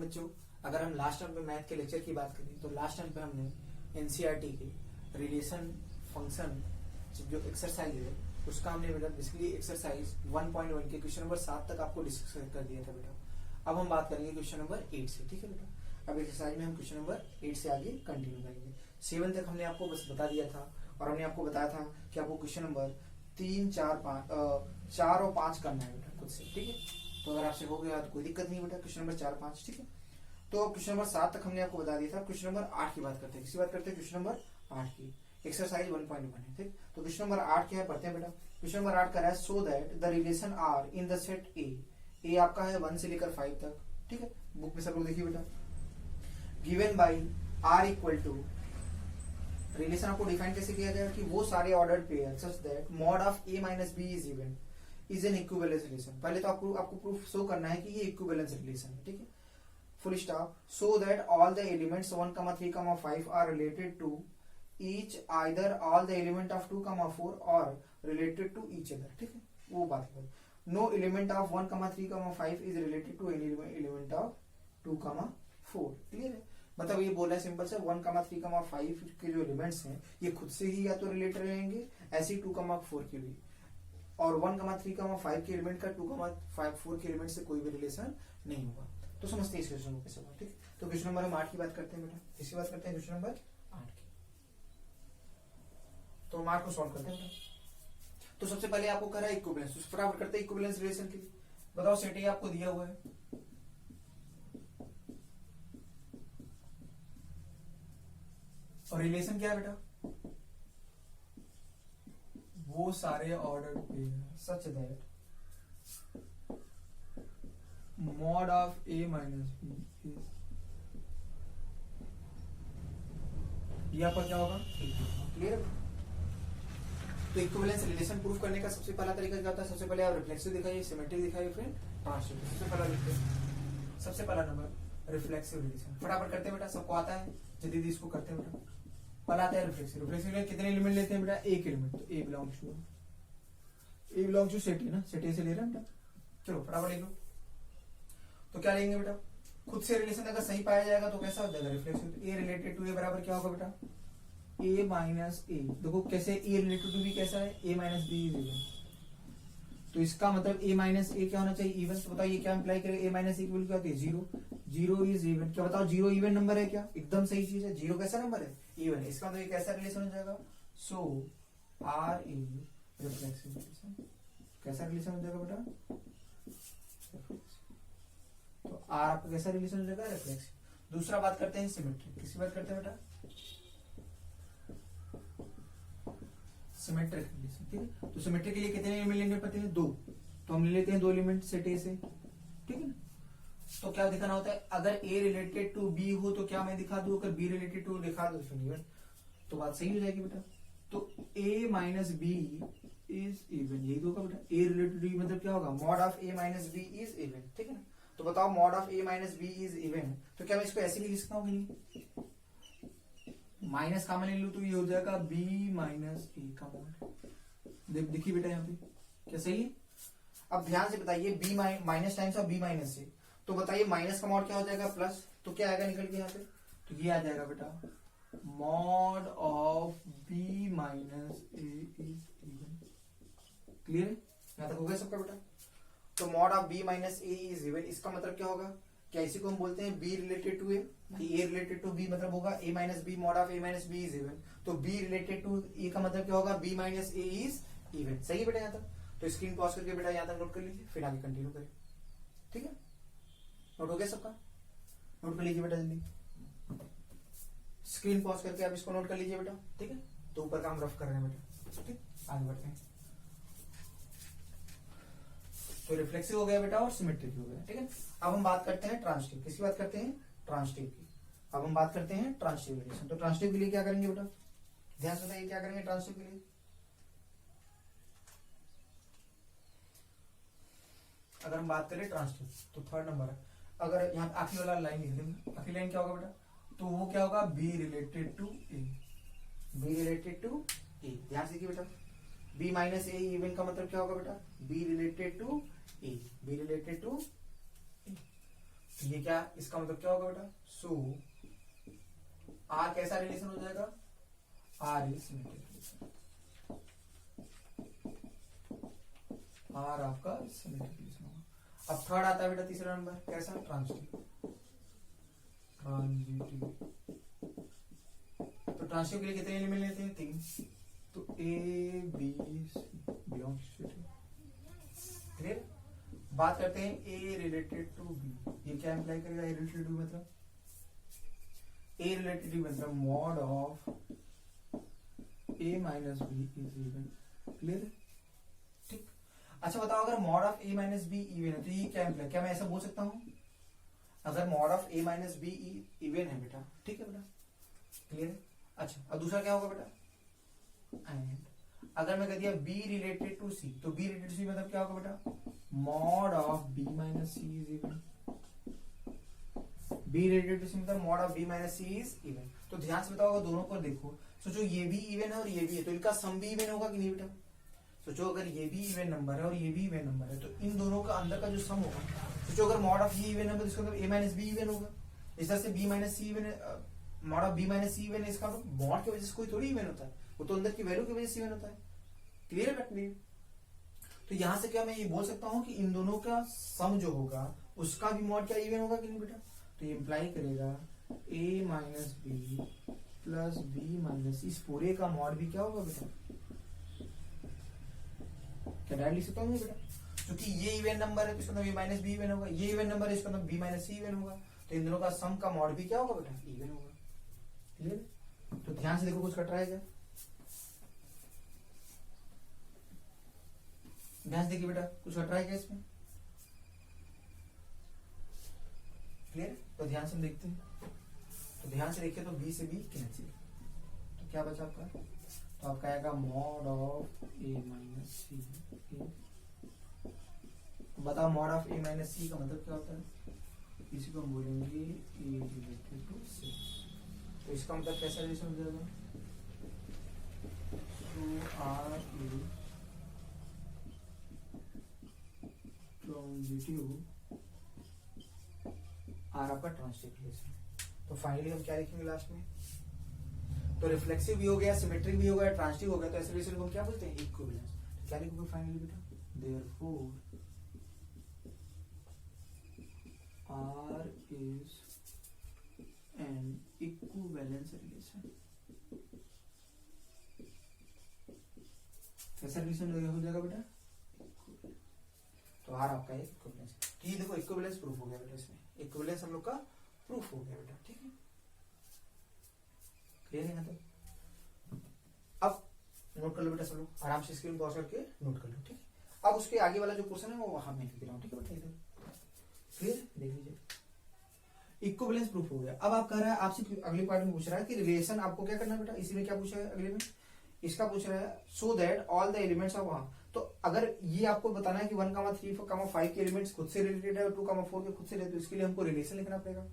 बच्चों, अगर हम लास्ट टाइम पे मैथ के लेक्चर की बात करें तो लास्ट टाइम पे हमने एनसीईआरटी के रिलेशन फंक्शन जो एक्सरसाइज है उसका हमने मतलब बेसिकली एक्सरसाइज 1.1 के क्वेश्चन नंबर 7 तक आपको डिस्कस कर दिया था बेटा। अब हम बात करेंगे क्वेश्चन नंबर 8 से, ठीक है बेटा। अब एक्सरसाइज में हम क्वेश्चन नंबर 8 से आगे कंटिन्यू करेंगे। 7 तक हमने आपको बस बता दिया था और हमने आपको बताया था कि आपको क्वेश्चन नंबर 3, 4 और 5 करना है बेटा खुद से, ठीक है। तो अगर आपसे हो गया तो कोई दिक्कत नहीं बेटा, क्वेश्चन नंबर 4, 5, ठीक है। तो क्वेश्चन नंबर 7 तक हमने आपको बता दिया था। क्वेश्चन नंबर 8 की बात करते हैं। किसी बात करते हैं क्वेश्चन नंबर 8 की, एक्सरसाइज 1.1 है, ठीक। तो क्वेश्चन नंबर 8 क्या है पढ़ते हैं बेटा। क्वेश्चन नंबर 8 का है so that the relation R in the set A आपका है 1 से लेकर 5 तक, ठीक है। बुक में सब लोग देखिए बेटा। Given by R equal to, relation आपको डिफाइन कैसे किया जाएगा कि वो सारे ordered pair such that mod of A minus B is even is an equivalence relation. पहले तो आपको प्रूफ शो करना है कि ये इक्विवेलेंस रिलेशन है, ठीक है। Full stop. So that all the elements 1, 3, 5 are related to each either all the element of 2, 4 or related to each other, ठीक है। वो बात है। no element of 1, 3, 5 is related to any element of 2, 4, clear है। मतलब ये बोला है सिंपल से 1, 3, 5 के जो एलिमेंट्स हैं ये खुद से ही या तो रिलेटेड रहेंगे, ऐसे 2, 4 के भी, और 1, 3, 5 के एलिमेंट का 2, 4 के एलिमेंट से कोई भी रिलेशन नहीं होगा। तो समझते हैं इस क्वेश्चन को कैसे, ठीक। तो क्वेश्चन नंबर हम 8 की बात करते हैं बेटा। इसी बात करते हैं क्वेश्चन नंबर 8 की। तो हम 8 को सॉल्व करते हैं। तो सबसे पहले आपको कह रहा है इक्विवेलेंस, तो फटाफट करते हैं इक्विवेलेंस रिलेशन के लिए। बताओ सेट ए आपको दिया हुआ है, और रिलेशन क्या है बेटा, वो सारे ordered pair such that mod of A minus B is, ये आपका क्या होगा, क्लियर है। तो इक्विवेलेंस रिलेशन प्रूफ करने का सबसे पहला तरीका क्या होता है, सबसे पहले आप रिफ्लेक्सिव दिखाइए, सिमेट्रिक दिखाइए, फिर ट्रांसिटिव। सबसे पहला लिखते हैं, सबसे पहला नंबर रिफ्लेक्सिव रिलेशन। फटाफट करते हैं बेटा, सबको आता है, जल्दी इसको करते हैं बेटा। पहला आता है रिफ्लेक्सिव। रिफ्लेक्सिव में कितने एलिमेंट लेते हैं बेटा, एक एलिमेंट। तो ए बिलोंग्स टू सेट ए ना, सेट ए से ले रहे हैं बेटा। चलो फटाफट लिख लो। तो क्या लेंगे बेटा, खुद से रिलेशन अगर सही पाया जाएगा तो कैसा हो जाएगा रिफ्लेक्सिव। ए रिलेटेड टू ए बराबर क्या होगा बेटा, ए माइनस ए। देखो कैसे ए रिलेटेड टू बी कैसा है, ए माइनस बी इज इवन। तो इसका मतलब ए माइनस ए क्या होना चाहिए, इवन। तो बताओ ये क्या इंप्लाई करेगा, ए माइनस ए की वैल्यू क्या होती है, 0। 0 इज इवन। क्या बताओ 0 इवन नंबर है क्या, एकदम सही चीज है। 0 कैसा नंबर है, इवन। इसका मतलब ये कैसा रिलेशन हो जाएगा, सो आर इज रिफ्लेक्सिव रिलेशन। कैसा रिलेशन हो जाएगा बेटा, तो आर आपका कैसा रिलेशन हो जाएगा, रिफ्लेक्सिव। दूसरा बात करते हैं सिमेट्रिक। किसी बात करते हैं बेटा, सिमेट्रिक रिलेशन, ठीक है। तो सिमेट्रिक के लिए कितने एलिमेंट लेंगे पता है, 2। तो हम ले लेते हैं 2 एलिमेंट सेट ए से, ठीक है ना। तो क्या दिखाना होता है, अगर ए रिलेटेड टू बी हो तो क्या मैं दिखा दूं, अगर बी रिलेटेड टू दिखा दो इवन, तो बात सही हो जाएगी बेटा। तो A minus B is even, यही होगा बेटा। ए रिलेटेड टू मतलब क्या होगा, mod of A minus B is even, ठीक है ना। तो बताओ mod of A minus B is even, तो क्या मैं इसको ऐसे लिख सकता हूँ, माइनस कॉमन ले लूं तो ये हो जाएगा बी माइनस ए का मॉड। देखिए बेटा यहाँ पे क्या सही है। अब ध्यान से बताइए, b minus times of B minus a, तो बताइए माइनस का मॉड क्या हो जाएगा, प्लस। तो क्या आएगा निकल के यहाँ पे, तो ये आ जाएगा बेटा mod of B minus A is even. Clear है, यहाँ तक हो गया सबका बेटा। तो mod of B minus A is even, इसका मतलब क्या होगा, क्या इसी को हम बोलते हैं b related to a. A related to b मतलब होगा a minus b, mod of A minus B is even. तो बी रिलेटेड टू ए का मतलब क्या होगा, b minus A is even. सही है बेटा यहाँ तक। तो स्क्रीन पॉज करके बेटा यहाँ तक नोट कर लीजिए, फिर आगे कंटिन्यू करें, ठीक है। नोट हो गया सबका, नोट कर लीजिए बेटा जल्दी। स्क्रीन पॉज करके आप इसको नोट कर लीजिए बेटा, ठीक है। तो ऊपर का हम रफ कर रहे हैं बेटा, ठीक। आगे बढ़ते हैं। तो रिफ्लेक्सिव हो गया बेटा और सिमेट्रिक हो गया, ठीक है। अब हम बात करते हैं ट्रांसिटिव। किसकी बात करते हैं, ट्रांसिटिव की। अब हम बात करते हैं ट्रांसिटिव रिलेशन। तो ट्रांसिटिव के लिए क्या करेंगे बेटा, ध्यान से बताइए क्या करेंगे ट्रांसिटिव के लिए। अगर हम बात करें ट्रांसिटिव तो 3rd नंबर है। अगर यहाँ आखिरी वाला लाइन लिख देंगे, आखिरी लाइन क्या होगा बेटा, तो वो क्या होगा, b related to a. B related to a, ध्यान से बेटा। बी माइनस ए इवन का मतलब क्या होगा बेटा, b related to a. B related to a. ये क्या, इसका मतलब क्या होगा बेटा, सो आर कैसा रिलेशन हो जाएगा, R is symmetric relation, R आपका सिमेट्रिक रिलेशन होगा। अब थर्ड आता है बेटा तीसरा नंबर, कैसा, ट्रांजिटिव। तो ट्रांजिटिव के लिए कितने एलिमेंट लेते हैं, 3। तो A B C belongs to, clear. बात करते हैं ए रिलेटेड टू बी, ये क्या इंप्लाई करेगा, ए रिलेटेड टू मतलब, ए रिलेटेड टू मतलब mod of A minus B is even, clear, ठीक। अच्छा बताओ, अगर mod of A minus B even है तो ये क्या इंप्लाई, क्या मैं ऐसा बोल सकता हूं, अगर mod of A minus B even है बेटा, ठीक है बेटा, क्लियर। अच्छा अब दूसरा क्या होगा बेटा, एंड अगर मैं कह दिया बी रिलेटेड टू सी, तो बी रिलेटेड टू सी मतलब क्या होगा बेटा, mod of B minus C is even, b related to c मतलब mod of B minus C is even. तो ध्यान से बताओ, अगर दोनों को देखो, सोचो ये भी इवन है और ये भी है, तो इनका सम भी इवन होगा कि नहीं बेटा, सोचो अगर ये भी इवन नंबर है और ये भी इवन नंबर है, तो इन दोनों का अंदर का जो सम होगा, सोचो अगर मॉड ऑफ ये इवन नंबर, इसका मतलब ए माइनस बी इवन होगा, इस तरह से B minus C even, mod of B minus C even है, इसका मतलब मॉड की वजह से कोई थोड़ी इवन होता है, वो तो अंदर की वैल्यू की वजह से इवन होता है, क्लियर है क्लियर। तो यहां से क्या मैं ये बोल सकता हूं कि इन दोनों का सम जो होगा उसका भी मॉड क्या इवन होगा कि नहीं बेटा, तो ये इंप्लाई करेगा a minus B plus B minus, इस पूरे का मॉड भी क्या होगा बेटा, क्या डायरेक्ट लिख सकता हूँ बेटा, क्योंकि ये इवन नंबर है तो इसका मतलब ये माइनस बी इवन होगा, ये इवन नंबर है इसका मतलब बी माइनस सी इवन होगा, तो इन दोनों का सम का मॉड भी क्या होगा बेटा, इवन होगा, क्लियर। तो ध्यान से देखो कुछ कट रहा है क्या, ध्यान से देखिए बेटा कुछ कट रहा है क्या इसमें, क्लियर। तो ध्यान से हम देखते हैं, तो ध्यान से देखिए, तो बी से बी कैंसिल, तो क्या बचा आपका, तो आपका आएगा मॉड ऑफ ए माइनस सी, बताओ मॉड ऑफ ए माइनस सी का मतलब क्या होता है, इसी को हम बोलेंगे ए रिलेटेड टू सी, तो इसका मतलब कैसा रिलेशन हो जाएगा, तो आर ए ट्रांजिटिव, आर आपका ट्रांजिटिव रिलेशन। तो फाइनली हम क्या लिखेंगे लास्ट में, तो रिफ्लेक्सिव भी हो गया, सिमेट्रिक भी हो गया, ट्रांजिटिव हो गया, तो ऐसे रिलेशन को हम क्या बोलते हैं, इक्विवेलेंस। तो क्या लिखोगे फाइनली बेटा, therefore R is an equivalence relation, कैसा रिलेशन हो जाएगा बेटा, तो R आपका इक्विवेलेंस, तो ये देखो इक्विवेलेंस प्रूफ हो गया बेटा, इसमें इक्विवेलेंस हम लोग का प्रूफ हो गया बेटा, ठीक है, क्लियर है। तो अब नोट कर लो बेटा, सब लोग आराम से स्क्रीन पॉज करके नोट कर लो, ठीक है। अब उसके आगे वाला जो क्वेश्चन है वो वहां मैं लिख रहा हूँ, ठीक है बेटा, इधर क्लियर, देख लीजिए, इक्विवेलेंस प्रूफ हो गया। अब आप कह रहा है, आपसे अगले पार्ट में पूछ रहा है कि रिलेशन आपको क्या करना है बेटा, इसी में क्या पूछा है अगले में, इसका पूछ रहा है so that all the elements of वहां, तो अगर ये आपको बताना है कि 1,3,5 के एलिमेंट्स खुद से रिलेटेड है और 2,4 के खुद से रिलेटेड, तो इसके लिए हमको रिलेशन लिखना पड़ेगा।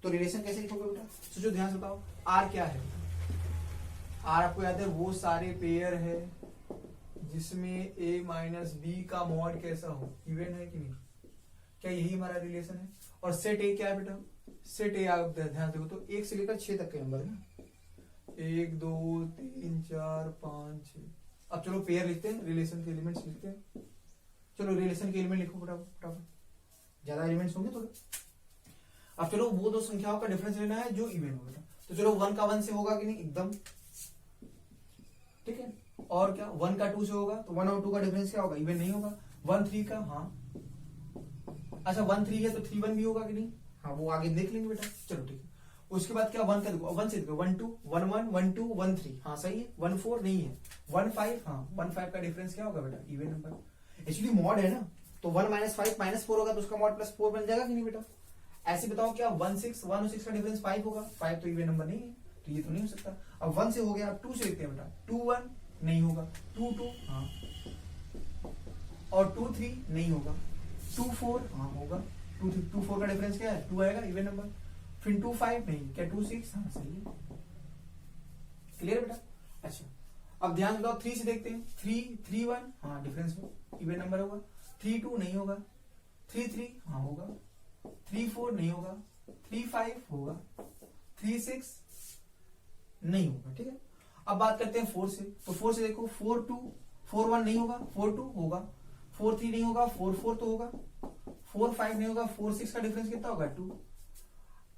तो रिलेशन कैसे लिखोगे बेटा, सोचो ध्यान से बताओ, आर क्या है, आर आपको याद है वो सारे पेयर है जिसमें ए माइनस बी का मॉड कैसा हो, इवन है कि नहीं, क्या यही हमारा रिलेशन है। और सेट ए क्या है बेटा, सेट ए आप ध्यान देखो तो 1 से लेकर 6 तक के नंबर है, 1 2 3 4 5 6। अब चलो पेयर लिखते हैं, रिलेशन के एलिमेंट्स लिखते हैं, चलो रिलेशन के एलिमेंट लिखो फटाफट, ज्यादा एलिमेंट्स होंगे थोड़े। अब चलो वो दो संख्याओं का डिफरेंस लेना है जो इवन हो बेटा, तो चलो 1 का 1 से होगा कि नहीं, एकदम ठीक है, और क्या 1 का 2 से होगा, तो 1 और 2 का डिफरेंस क्या होगा, इवन नहीं होगा। 1 3 का, हाँ अच्छा 1 3 है तो 3 1 भी होगा कि नहीं, हाँ वो आगे देख लेंगे बेटा, चलो ठीक है। उसके बाद क्या 1 का देखो, 1 से देखो 1 2 1 1 1 2 1 3, हाँ सही है। 1 4 नहीं है, 1 5, हाँ 1 5 का डिफरेंस क्या होगा बेटा, इवन नंबर, एक्चुअली मॉड है ना, तो 1 - 5 -4 होगा, तो उसका मॉड +4 बन जाएगा कि नहीं बेटा। ऐसे बताओ क्या 1 6 1 और 6 का डिफरेंस 5 होगा, 5 तो इवन नंबर नहीं है, तो ये तो नहीं हो सकता। अब 1 से हो गया, अब 2 से लिखते हैं बेटा, 2 1 नहीं होगा, 2 2 हाँ, और 2 3 नहीं होगा, 2 4 हाँ होगा, 2 4 का डिफरेंस क्या है, 2 आएगा इवन नंबर। फिर 2 5 नहीं, क्या 2 6 हाँ सही है, क्लियर बेटा। अच्छा अब ध्यान से बताओ 3 से देखते हैं, 3 3 1 हाँ डिफरेंस इवन नंबर होगा, 3 2 नहीं होगा, 3 3 हाँ होगा, 3 4 नहीं होगा, 3 5 होगा, 3 6 नहीं होगा। ठीक है, अब बात करते हैं 4 से। तो 4 से देखो 4 2 4 1 नहीं होगा, 4 2 होगा, 4 3 नहीं होगा, 4 4 तो होगा, 4 5 नहीं होगा, 4 6 का डिफरेंस कितना होगा 2।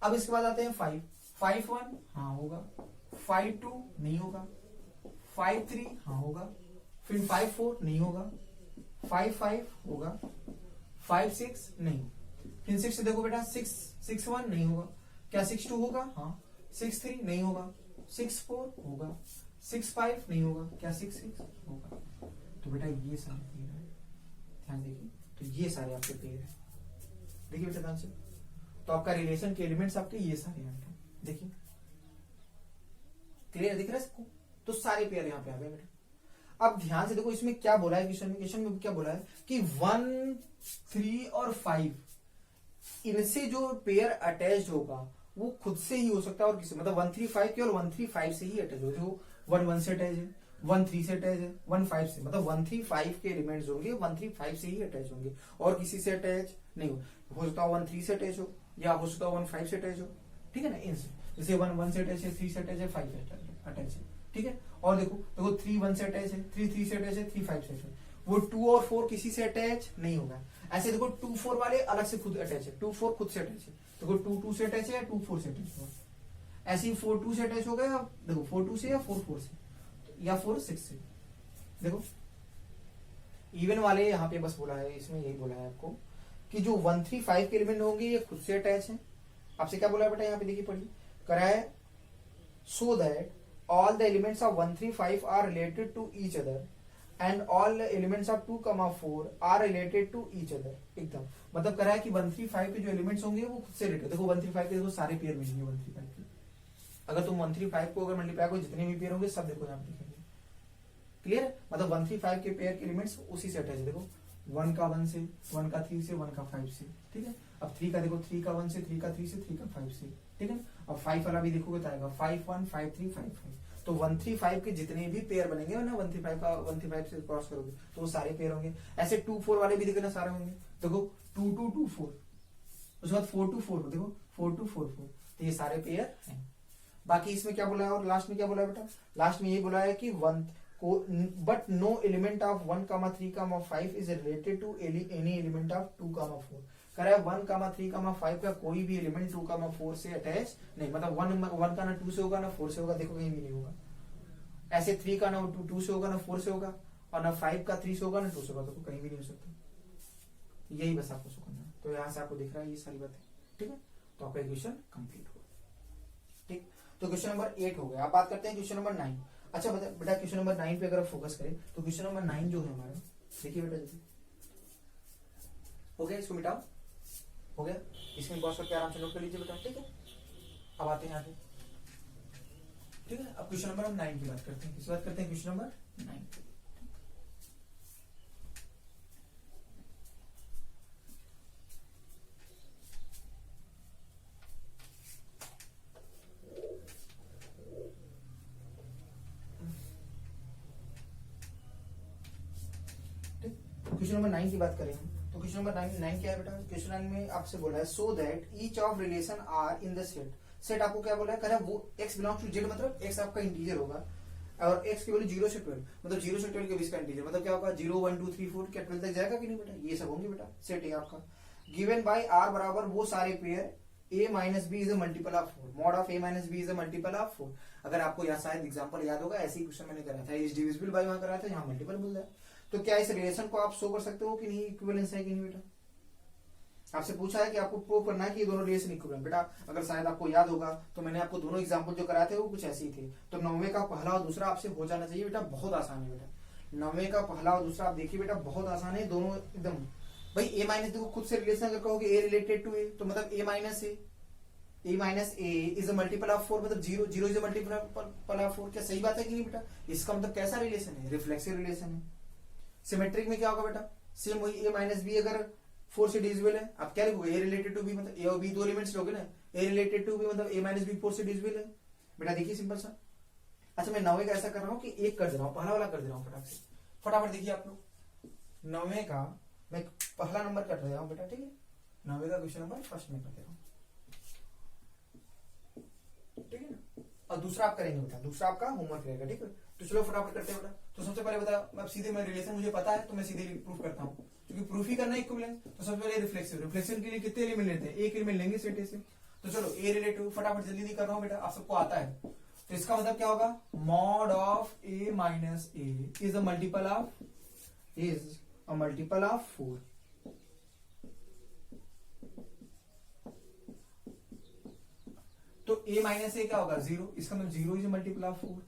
अब इसके बाद आते हैं 5 5 1 हाँ होगा, 5 2 नहीं होगा, 5 3 हाँ होगा, फिर 5 4 नहीं होगा, 5 5 होगा, 5 6 नहीं, फिर 6 से देखो बेटा 6 6 1 नहीं होगा, क्या 6 2 होगा, हाँ 6 3 नहीं होगा, 6 4 होगा, 6 5 नहीं होगा, क्या 6 6 होगा। तो बेटा ये सारे पेयर है, ध्यान देखिए, तो ये सारे आपके पेयर है। देखिए बेटा ध्यान से, तो आपका रिलेशन के एलिमेंट्स आपके ये सारे हैं। देखिए क्लियर दिख रहा है सबको, तो सारे पेयर यहाँ पे आ गए बेटा। अब ध्यान से देखो इसमें क्या बोला है, क्वेश्चन में क्या बोला है कि 1 3 और 5 इनसे जो पेयर अटैच्ड होगा वो खुद से ही हो सकता है और किसी, मतलब 1 3 5 केवल 1 3 5 से ही अटैच हो, जो 1 1 से अटैच है, 1 3 से अटैच है, 1 5 से, मतलब 1 3 5 के एलिमेंट्स होंगे 1 3 5 से ही अटैच होंगे और किसी से अटैच नहीं हो सकता 1 3 से अटैच हो या हो सकता 1 5 से अटैच हो। ठीक है ना, इनसे जैसे 1 1 से अटैच है, 3 से अटैच है, 5 से अटैच है। ठीक है, और देखो 3 1 से अटैच है, 3 3 से अटैच है, 3 5 से अटैच है, वो 2 और 4 किसी से अटैच नहीं होगा। ऐसे देखो 2 4 वाले अलग से खुद अटैच है, 2 4 खुद से अटैच है, देखो 2 2 से अटैच है या 2 4 से अटैच होगा, ऐसे ही 4 2 से अटैच हो गया, देखो 4 2 से या 4 4 से या 4 6 से। देखो इवन वाले यहाँ पे बस बोला है, इसमें यही बोला है आपको कि जो 1 3 5 के एलिमेंट होंगे ये खुद से अटैच है। आपसे क्या बोला है बेटा, यहाँ पे देखिए पढ़िए, करा है so that all the elements of 1 3 5 are related to each other and all the elements of 2 4 are related to each other। एकदम मतलब करा है कि 1 3 5 के जो एलिमेंट्स होंगे वो खुद से रिलेटेड। देखो 1 3 5 के देखो सारे पेयर मिलेंगे 1 3 5 के, अगर तुम 1 3 5 को अगर मल्टीप्लाई करो जितने भी पेयर होंगे सब देखो यहाँ पे दिखेंगे। क्लियर है, मतलब 1 3 5 के पेयर के एलिमेंट्स उसी से अटैच है। देखो 1 का 1 से, 1 का 3 से, 1 का 5 से। ठीक है, अब 3 का देखो 3 का 1 से, 3 का 3 से, 3 का 5 से। ठीक है, अब 5 वाला भी देखोगे तो आएगा 5 1 5 3 5 5। तो 1 3 5 के जितने भी पेयर बनेंगे ना 1 3 5 का 1 3 5 से क्रॉस करोगे तो वो सारे पेयर होंगे। ऐसे 2 4 वाले भी देखना सारे होंगे, देखो 2 2 2 4, उसके बाद 4 2 4, देखो 4 2 4 4, तो ये सारे पेयर हैं। बाकी इसमें क्या बोला है और लास्ट में क्या बोला है बेटा, लास्ट में ये बोला है कि 1 को but no element of 1 3 5 is related to any element of 2 4। कह रहा है 1 3 5 का कोई भी एलिमेंट 2 4 से अटैच नहीं, मतलब 1 का ना 2 से होगा ना 4 से होगा, देखो कहीं भी नहीं होगा। ऐसे 3 का ना 2 से होगा ना 4 से होगा, और ना 5 का 3 से होगा ना 2 से होगा, देखो कहीं भी नहीं हो सकता। यही बस आपको करना है। तो यहाँ से आपको दिख रहा है ये सारी बातें। ठीक है, तो आपका इक्वेशन कंप्लीट हुआ। ठीक, तो क्वेश्चन नंबर 8 हो गया। अब बात करते हैं क्वेश्चन नंबर 9। अच्छा बेटा क्वेश्चन नंबर 9 पे अगर फोकस करें तो क्वेश्चन नंबर 9 जो है हमारा, देखिए बेटा जैसे हो गया, इसको मिटाओ, हो गया, इसमें बॉक्स करके आराम से नोट कर लीजिए बेटा। ठीक है, अब आते हैं आगे। ठीक है, अब क्वेश्चन नंबर हम 9 की बात करते हैं। किस बात करते हैं, क्वेश्चन नंबर 9। क्वेश्चन नंबर 9 की बात करें हम, तो क्वेश्चन नंबर 9 क्या है बेटा, क्वेश्चन 9 में आपसे बोला है so that each of relation R in the set. Set आपको क्या बोला है, कह रहा है वो x बिलोंग्स टू z, मतलब x आपका इंटीजर होगा और x की वैल्यू 0 से 12, मतलब 0 से 12 के बीच का इंटीजर, मतलब क्या होगा 0 1 2 3 4 क्या 12 तक जाएगा कि नहीं बेटा, ये सब होंगे बेटा। सेट है आपका गिवन बाय r बराबर वो सारे pair a minus B is a multiple of 4, mod of a minus B is a multiple of 4। अगर आपको यहाँ शायद एग्जांपल याद होगा, ऐसे ही क्वेश्चन मैंने करा था, इज डिविजिबल बाय वहां करा था, यहाँ मल्टीपल बोल रहा है। तो क्या इस रिलेशन को आप शो कर सकते हो कि नहीं इक्विवेलेंस है कि नहीं बेटा। आपसे पूछा है कि आपको प्रूव करना है कि ये दोनों रिलेशन इक्विवेलेंट। बेटा अगर शायद आपको याद होगा तो मैंने आपको दोनों एग्जांपल जो कराए थे वो कुछ ऐसे ही थे। तो 9वें का पहला और दूसरा आपसे हो जाना चाहिए बेटा, बहुत आसान है बेटा। 9वें का पहला और दूसरा आप देखिए बेटा बहुत आसान है, दोनों एकदम। भाई ए माइनस देखो खुद से रिलेशन अगर कहोगे ए रिलेटेड टू ए, तो मतलब a minus A is a multiple of 4, मतलब 0 0 इज अ मल्टीपल ऑफ 4। क्या सही बात है कि नहीं बेटा। इसका मतलब कैसा रिलेशन है, रिफ्लेक्सिव रिलेशन है। सिमेट्रिक में क्या होगा बेटा, सेम वही a माइनस बी अगर 4 से डिविजिबल है, आप क्या लिखोगे a रिलेटेड टू b, मतलब a और b दो एलिमेंट्स लोगे ना, a रिलेटेड टू b मतलब a माइनस बी 4 से डिविजिबल है बेटा। देखिए सिंपल सा। अच्छा मैं 9वें का ऐसा कर रहा हूँ कि एक कर दे रहा हूँ, पहला वाला कर दे रहा हूँ फटाफट से। फटाफट देखिए आप लोग 9वें का मैं पहला नंबर कर रहा हूँ बेटा। ठीक है, 9वीं का क्वेश्चन नंबर फर्स्ट में कर दे रहा हूँ, ठीक है ना। और दूसरा आप करेंगे बेटा, दूसरा आपका होमवर्क रहेगा, ठीक है। तो चलो फटाफट करते हैं बेटा। तो सबसे पहले बता, अब सीधे मैं रिलेशन मुझे पता है तो मैं सीधे प्रूफ करता हूँ, क्योंकि प्रूफ ही करना है इक्विवेलेंस। तो सबसे पहले रिफ्लेक्सिव, रिफ्लेक्शन के लिए कितने एलिमेंट लेते हैं, एक एलिमेंट लेंगे सेट ए से। तो चलो ए रिलेटिव, फटाफट जल्दी कर रहा हूँ बेटा, आप सबको आता है। तो इसका मतलब क्या होगा, mod of A minus A is a multiple of 4। तो a माइनस ए क्या होगा, 0। इसका मतलब 0 is multiple of 4,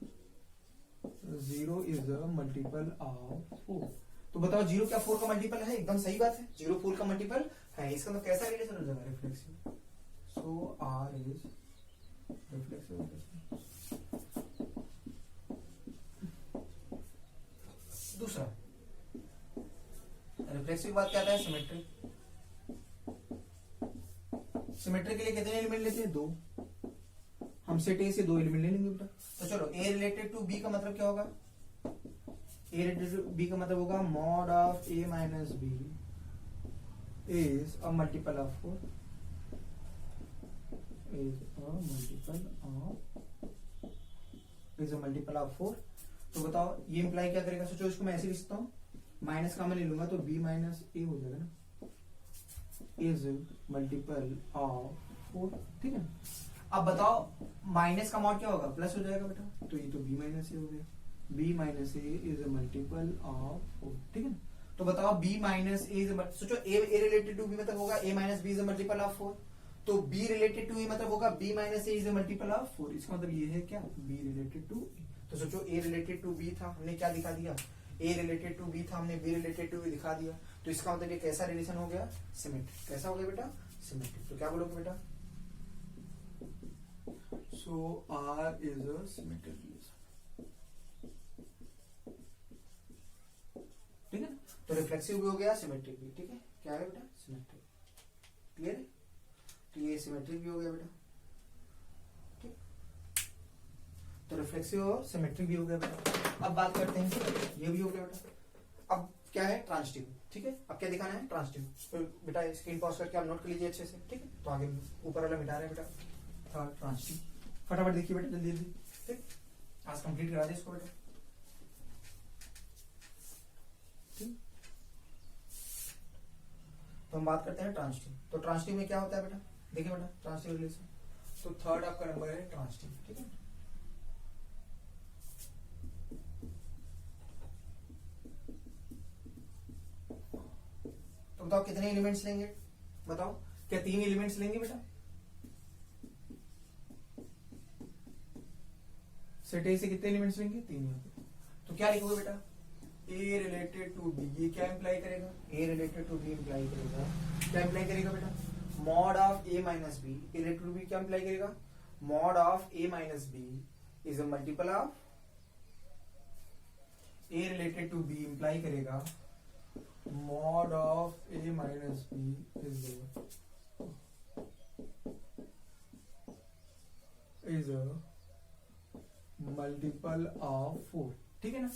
0 is a multiple of 4। तो बताओ 0 क्या 4 का मल्टीपल है, एकदम सही बात है, 0 4 का मल्टीपल है। इसका मतलब कैसा रिलेशन हो जाएगा, reflexive. So R is reflexive. दूसरा रिफ्लेक्सिव बात क्या आता है, सिमेट्रिक। सिमेट्रिक के लिए कितने एलिमेंट लेते हैं, 2। हम सेट ए से 2 एलिमेंट ले लेंगे बेटा। तो चलो ए रिलेटेड टू बी का मतलब क्या होगा, ए रिलेटेड टू बी का मतलब होगा mod of A minus B is a multiple of 4, is a multiple of 4। तो बताओ ये इंप्लाई क्या करेगा, सोचो इसको मैं ऐसे लिखता हूँ, माइनस का मैं ले लूंगा तो बी माइनस ए हो जाएगा ना, इज मल्टीपल ऑफ 4, ठीक है। अब बताओ माइनस का मॉड क्या होगा, प्लस हो जाएगा बेटा। तो ये तो बी माइनस ए हो गया, B minus A is a multiple of 4, ठीक है। तो बताओ बी माइनस ए इज, सोचो ए रिलेटेड टू बी मतलब होगा a minus B is a multiple of 4। तो बी रिलेटेड टू ए मतलब होगा b minus A is a multiple of 4। इसका मतलब ये है क्या, बी रिलेटेड टू ए। तो सोचो ए रिलेटेड टू बी था, हमने क्या दिखा दिया, ए रिलेटेड टू बी था, हमने बी रिलेटेड टू ए दिखा दिया। तो इसका मतलब ये कैसा रिलेशन हो गया, सिमेट्रिक। कैसा हो गया बेटा, सिमेट्रिक। तो क्या बोलोगे बेटा, so R is a symmetric relation, ठीक है। तो रिफ्लेक्सिव भी हो गया, सिमेट्रिक भी, ठीक है। क्या है बेटा, सिमेट्रिक, क्लियर है। तो ये सिमेट्रिक भी हो गया बेटा, ठीक। तो रिफ्लेक्सिव और सिमेट्रिक भी हो गया बेटा। अब बात करते हैं, ये भी हो गया बेटा। अब क्या है, ट्रांजिटिव, ठीक है। अब क्या दिखाना है, ट्रांजिटिव। तो बेटा स्क्रीन पॉज करके आप नोट कर लीजिए अच्छे से, ठीक है। तो आगे ऊपर वाला मिटा रहे हैं बेटा, थर्ड ट्रांजिटिव। फटाफट देखिए बेटा, जल्दी जल्दी, ठीक। आज कंप्लीट करा दे इसको बेटा, ठीक। तो हम बात करते हैं ट्रांजिटिव। तो ट्रांजिटिव में क्या होता है बेटा, देखिए बेटा, ट्रांजिटिव रिलेशन। तो थर्ड आपका नंबर है ट्रांजिटिव, ठीक है। तो बताओ कितने एलिमेंट्स लेंगे, बताओ, क्या 3 एलिमेंट्स लेंगे बेटा, सेट ए से कितने एलिमेंट्स लेंगे, 3 यहाँ पे। तो क्या लिखोगे बेटा, ए रिलेटेड टू बी, ये क्या इंप्लाई करेगा, a related to b imply करेगा, क्या इंप्लाई करेगा बेटा, mod of A minus b. A related to b क्या इंप्लाई करेगा, mod of A minus B is a multiple of, a related to b imply करेगा mod of A minus B is a multiple of 4, ठीक है ना।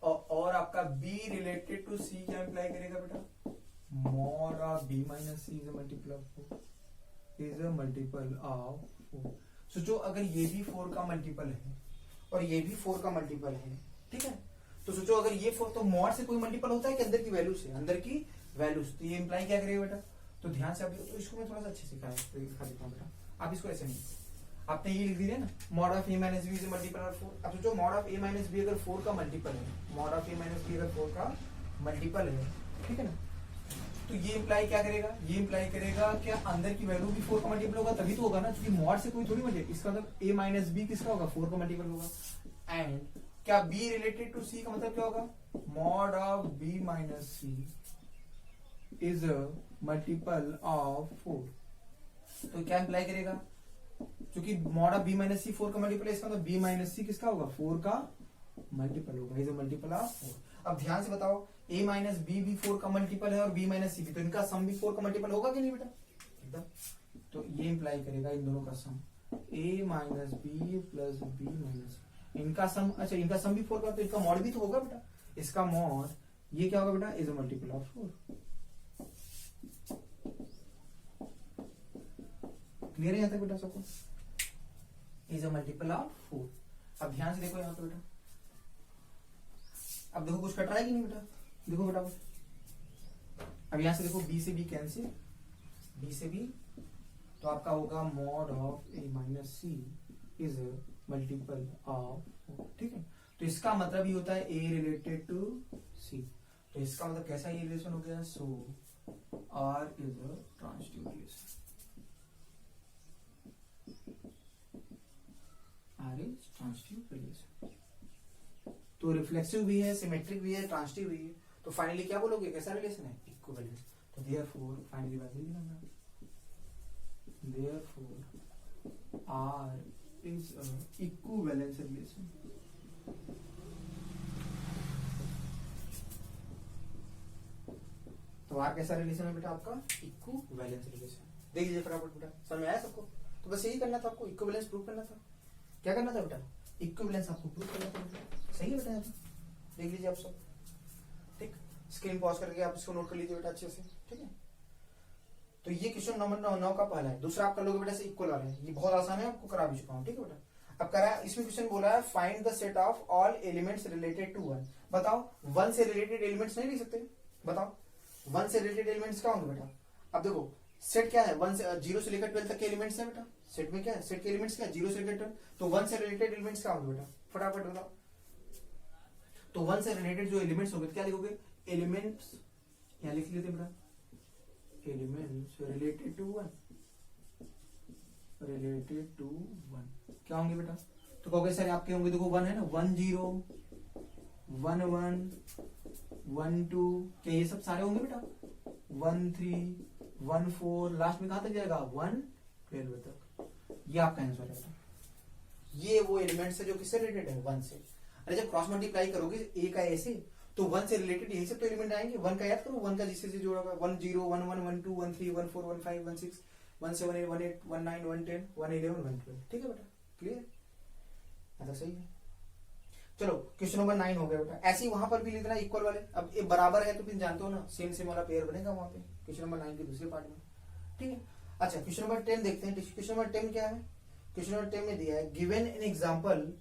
और आपका B related to C क्या imply करेगा बेटा, mod of B minus C is a multiple of 4, is a multiple of 4। सोचो अगर ये भी 4 का मल्टीपल है और ये भी 4 का मल्टीपल है, ठीक है। तो सोचो अगर ये 4, तो मॉड से कोई मल्टीपल होता है कि अंदर की वैल्यू से, अंदर की वैल्यू से। तो ये इंप्लाई क्या करेगा बेटा, तो ध्यान से आप, तो इसको मैं थोड़ा सा अच्छे से दिखा देता हूँ बेटा। आप इसको ऐसे नहीं, आपने ये लिख दिया ना, mod of A minus B is multiple of 4। अब सोचो mod of A minus B अगर 4 का मल्टीपल है, mod of A minus B अगर 4 का मल्टीपल है, ठीक है ना। तो ये इंप्लाई क्या करेगा, ये इंप्लाई करेगा क्या अंदर की वैल्यू भी 4 का मल्टीपल होगा, तभी तो होगा ना, क्योंकि मॉड से कोई थोड़ी मल्टीपल। इसका मतलब ए माइनस बी किसका होगा, 4 का मल्टीपल होगा। एंड क्या बी रिलेटेड टू सी का मतलब क्या होगा, mod of B minus C is a multiple of 4। तो क्या इंप्लाई करेगा, क्योंकि mod of B minus C 4 का मल्टीपल है, इसका मतलब बी माइनस सी किसका होगा, 4 का मल्टीपल होगा, इज अ मल्टीपल ऑफ 4। अब ध्यान से बताओ, a माइनस बी भी 4 का मल्टीपल है और b माइनस सी भी, तो इनका सम भी 4 का मल्टीपल होगा कि नहीं बेटा, एकदम। तो ये इंप्लाई करेगा इन दोनों का sum, a minus B plus B minus, इनका सम, अच्छा इनका सम भी 4 का, तो इनका मॉड भी तो होगा बेटा। इसका मॉड ये क्या होगा बेटा, is a multiple of 4। Clear है यहाँ तक बेटा सबको? Is a multiple of 4। अब ध्यान से देखो यहाँ पे बेटा, अब देखो कुछ कट रहा है कि नहीं बेटा? देखो बेटा अब यहाँ से देखो b से b कैंसिल, b से b, तो आपका होगा mod of a minus C is multiple of, ठीक है। तो इसका मतलब ये होता है a रिलेटेड टू c, तो इसका मतलब कैसा ये रिलेशन हो गया? सो r is a transitive relation, r is transitive relation. तो रिफ्लेक्सिव भी है, सिमेट्रिक भी है, ट्रांजिटिव भी है, तो फाइनली क्या बोलोगे? कैसा रिलेशन है? इक्विवेलेंस। तो देयरफॉर फाइनली बात यही है, therefore r is a equivalence relation। तो r कैसा रिलेशन है बेटा आपका? Equivalence relation. देख लीजिए फटाफट बेटा, समझ में आया सबको? तो बस यही करना था आपको, इक्विवेलेंस प्रूव करना था। क्या करना था बेटा? इक्विवेलेंस आपको प्रूव करना था बेटा। सही है बेटा? यहाँ पे देख लीजिए आप सब, ठीक। स्क्रीन पॉज करके आप इसको नोट कर लीजिए बेटा अच्छे से, ठीक है। तो ये क्वेश्चन नंबर 9 का पहला है। दूसरा आप कर लोगे बेटा से इक्वल वाला है, ये बहुत आसान है, आपको करा भी चुका हूँ, ठीक है बेटा। अब करा, इसमें क्वेश्चन बोला है find the set of all elements related to 1। बताओ 1 से रिलेटेड एलिमेंट्स नहीं लिख सकते? बताओ 1 से रिलेटेड एलिमेंट्स क्या होंगे बेटा? अब देखो सेट क्या है, 1 से 0 से लेकर 12 तक के एलिमेंट्स है बेटा। सेट में क्या है? सेट के एलिमेंट्स क्या है? 0 से लेकर 12। तो 1 से रिलेटेड एलिमेंट्स क्या होंगे बेटा? फटाफट बताओ। तो 1 से रिलेटेड जो एलिमेंट्स होंगे क्या लिखोगे? एलिमेंट्स, यहां लिख लेते बेटा, elements related to 1, related to 1 क्या होंगे बेटा? तो कहोगे सर आपके होंगे, देखो 1 है ना, 1 0 1 1 1 2, क्या ये सब सारे होंगे बेटा? 1 3 1 4, लास्ट में कहां तक जाएगा? 1 12 तक। ये आपका आंसर है बेटा। ये वो एलिमेंट्स है जो किससे रिलेटेड है? 1 से। अरे जब क्रॉस मल्टीप्लाई करोगे ए का ऐसे, तो 1 से रिलेटेड यही सब तो एलिमेंट आएंगे। 1 का याद करो, 1 का जिससे जोड़ा होगा 1 0 1 1 1 2 1 3 1 4 1 5 1 6 1 7 1 8 1 9 1 10 1 11 1 12, ठीक है बेटा? क्लियर? ऐसा सही है। चलो क्वेश्चन नंबर 9 हो गया बेटा। ऐसे ही वहां पर भी लिखना इक्वल वाले। अब ये बराबर है तो फिर जानते हो ना, सेम सेम वाला पेयर बनेगा वहां पे क्वेश्चन नंबर 9 के दूसरे पार्ट में, ठीक है। अच्छा क्वेश्चन नंबर 10 देखते हैं। क्वेश्चन नंबर 10 क्या है? क्वेश्चन नंबर 10 में दिया है given an example,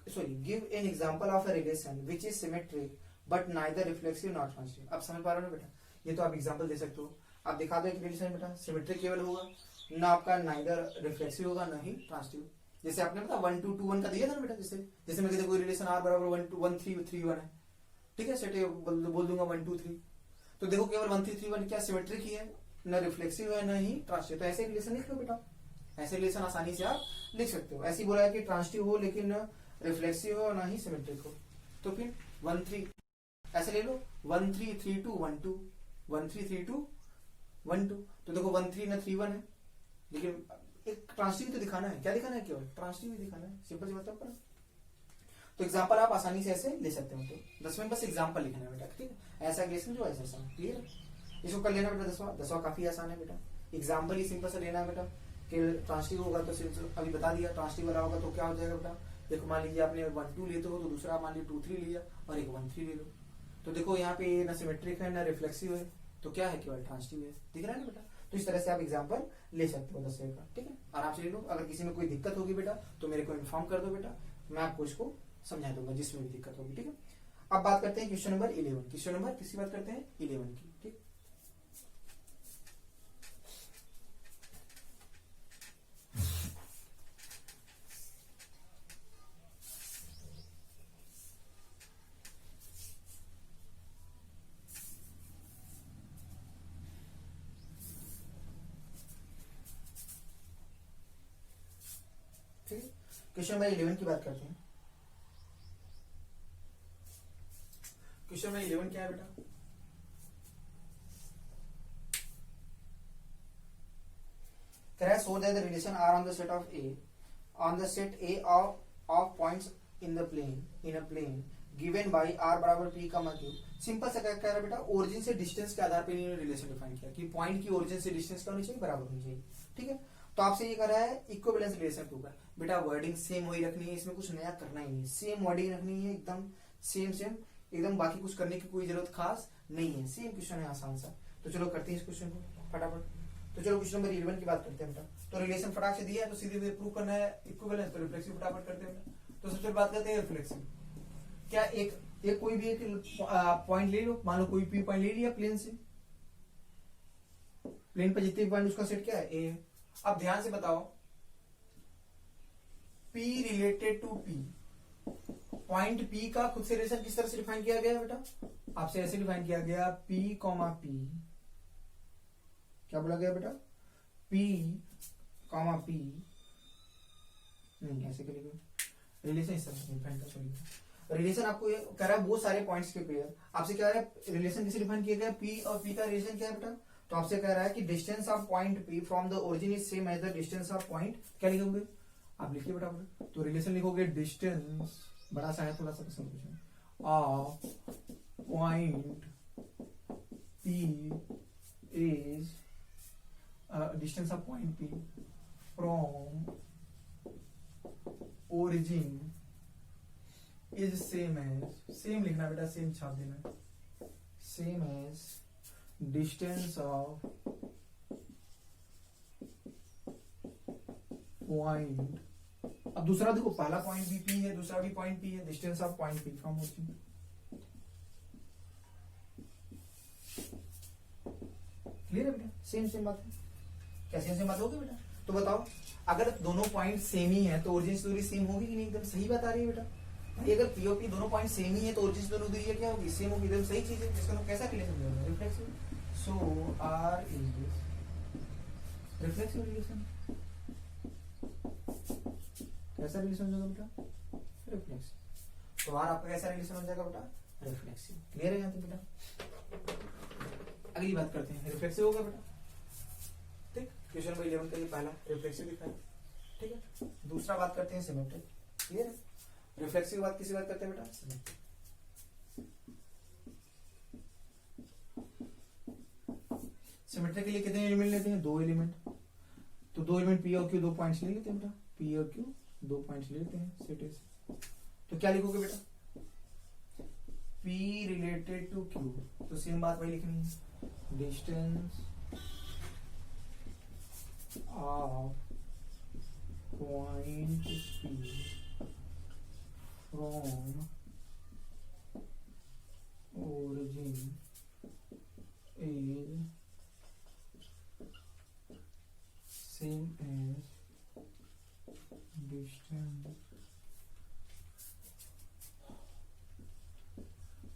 sorry give an example of a relation which is symmetric but neither reflexive not transitive. अब समझ पा रहे हो ना बेटा? ये तो आप एग्जांपल दे सकते हो। आप दिखा दो एक रिलेशन बेटा, सिमेट्रिक केवल होगा ना, आपका नाइदर रिफ्लेक्सिव होगा ना ही ट्रांजिटिव। जैसे आपने पता 1 2 2 1 का दिया था ना बेटा, जैसे मैं कहते कोई रिलेशन r बराबर 1 2 1 3 3 1 है, ठीक है। सेट बोल दूंगा 1 2 3, तो देखो केवल 1 3 3 1 क्या सिमेट्रिक ही है, ना रिफ्लेक्सिव है ना ही ट्रांजिटिव। तो ऐसे रिलेशन लिख लो बेटा, ऐसे रिलेशन आसानी से आप लिख सकते हो। ऐसे बोला है कि ट्रांजिटिव हो लेकिन रिफ्लेक्सिव हो ना ही सिमेट्रिक हो, तो फिर 1 3 ऐसे ले लो 1 3 3 2 1 2 1 3 3 2 1 2। तो देखो 1 3 ना 3 1 है, लेकिन एक ट्रांजिटिव तो दिखाना है। क्या दिखाना है? केवल ट्रांजिटिव ही दिखाना है, सिंपल सी बात है। तो एग्जांपल आप आसानी से ऐसे ले सकते हो। तो 10 में बस एग्जांपल लिखना है बेटा, ठीक है। ऐसा रिलेशन जो ऐसा ऐसा, क्लियर है? इसको कर लेना बेटा। 10वां काफी आसान है बेटा, एग्जांपल ही सिंपल से लेना है बेटा। कि ट्रांजिटिव होगा तो अभी बता दिया, ट्रांजिटिव वाला होगा तो क्या हो जाएगा बेटा? देखो मान लीजिए आपने 1 2 लेते हो तो दूसरा मान लीजिए 2 3 लिया और एक 1 3 ले लो, तो देखो यहाँ पे ना सिमेट्रिक है ना रिफ्लेक्सिव है, तो क्या है? केवल ट्रांजिटिव है। दिख रहा है ना बेटा? तो इस तरह से आप एग्जांपल ले सकते हो 10 का, ठीक है। आराम से ले लो। अगर किसी में कोई दिक्कत होगी बेटा तो मेरे को इन्फॉर्म कर दो बेटा, मैं आपको इसको समझा दूंगा जिसमें भी दिक्कत होगी, ठीक है। अब बात करते हैं क्वेश्चन नंबर 11। क्वेश्चन नंबर किसकी बात करते हैं? 11 की, ठीक। क्वेश्चन नंबर 11 की बात करते हैं। क्वेश्चन नंबर 11 क्या है बेटा? कह रहा है so that the relation R on the set of A, on the set A of points in the plane, in a plane given by R बराबर पी का क्यू। सिंपल सा क्या कह रहा है बेटा? ओरिजिन से डिस्टेंस के आधार पर इन्होंने रिलेशन डिफाइन किया कि पॉइंट की ओरिजिन से डिस्टेंस क्या होनी चाहिए? बराबर होनी चाहिए, ठीक है। तो आपसे ये कह रहा है इक्विवेलेंस रिलेशन प्रूव कर। बेटा वर्डिंग सेम वही रखनी है, इसमें कुछ नया करना ही नहीं, सेम वर्डिंग रखनी है, एकदम सेम एकदम, बाकी कुछ करने की कोई जरूरत खास नहीं है। सेम क्वेश्चन है, आसान सा। तो चलो करते हैं इस क्वेश्चन को फटाफट। तो चलो क्वेश्चन नंबर 11 की बात करते हैं बेटा। तो रिलेशन फटाक से दिया है तो सीधे प्रूव करना है इक्विवेलेंस, तो रिफ्लेक्सिव फटाफट करते हैं बेटा। तो सबसे बात करते हैं रिफ्लेक्सिव। क्या एक कोई भी एक पॉइंट ले लो, मान लो कोई भी पॉइंट ले लिया प्लेन से, प्लेन पर जितने पॉइंट उसका सेट क्या है ए। अब ध्यान से बताओ P related to P, point P का खुद से रिलेशन किस तरह से डिफाइन किया गया है बेटा, आपसे ऐसे डिफाइन किया गया P, P, क्या बोला गया बेटा, P, P, नहीं ऐसे करेंगे रिलेशन इस तरह से डिफाइन कर सकते। रिलेशन आपको ये कह रहा है बहुत सारे पॉइंट्स के पेयर, आपसे कह रहा है रिलेशन किसे डिफाइन किया गया, P और P का रिलेशन क्या है बेटा। तो आपसे कह रहा है कि distance of point P from the origin is same as the distance of point, क्या लिखोगे आप, लिखिए बेटा। तो रिलेशन लिखोगे डिस्टेंस, बड़ा सा है थोड़ा सा question, of point P is distance of point P from origin is same as, same लिखना बेटा, सेम छाप देना, same as distance of point। अब दूसरा देखो, पहला पॉइंट भी P है, दूसरा भी पॉइंट P है, distance of point P from origin. Clear है बेटा, सेम बात है, क्या सेम बात होगी बेटा। तो बताओ अगर दोनों पॉइंट सेम ही है तो ओरिजिन से दूरी सेम होगी कि नहीं, एकदम सही बात आ रही है बेटा। भाई अगर P और P दोनों पॉइंट सेम ही है तो ओरिजिन से दोनों दूरी क्या होगी, सेम होगी, एकदम सही चीज है। इसका तो कैसा रिलेशन होगा, reflexive. So R is reflexive relation, कैसा रिलेशन होगा बेटा, रिफ्लेक्सिव। तो R आपका कैसा रिलेशन हो जाएगा बेटा, रिफ्लेक्सिव। क्लियर है यहाँ तक बेटा। अगली बात करते हैं, रिफ्लेक्सिव होगा बेटा, ठीक। क्वेश्चन नंबर 11 का ये पहला रिफ्लेक्सिव दिखाया, ठीक है। दूसरा बात करते हैं सिमेट्रिक। क्लियर है, रिफ्लेक्सिव की बात किसी बात करते हैं बेटा, सिमेट्रिक। सिमेट्रिक के लिए कितने एलिमेंट लेते हैं, 2 एलिमेंट। तो 2 एलिमेंट P और Q, 2 पॉइंट्स ले लेते हैं बेटा, P और Q 2 पॉइंट्स ले लेते हैं सेट से। तो क्या लिखोगे बेटा, P रिलेटेड टू Q, तो सेम बात वही लिखनी है, distance of point P from origin is same as distance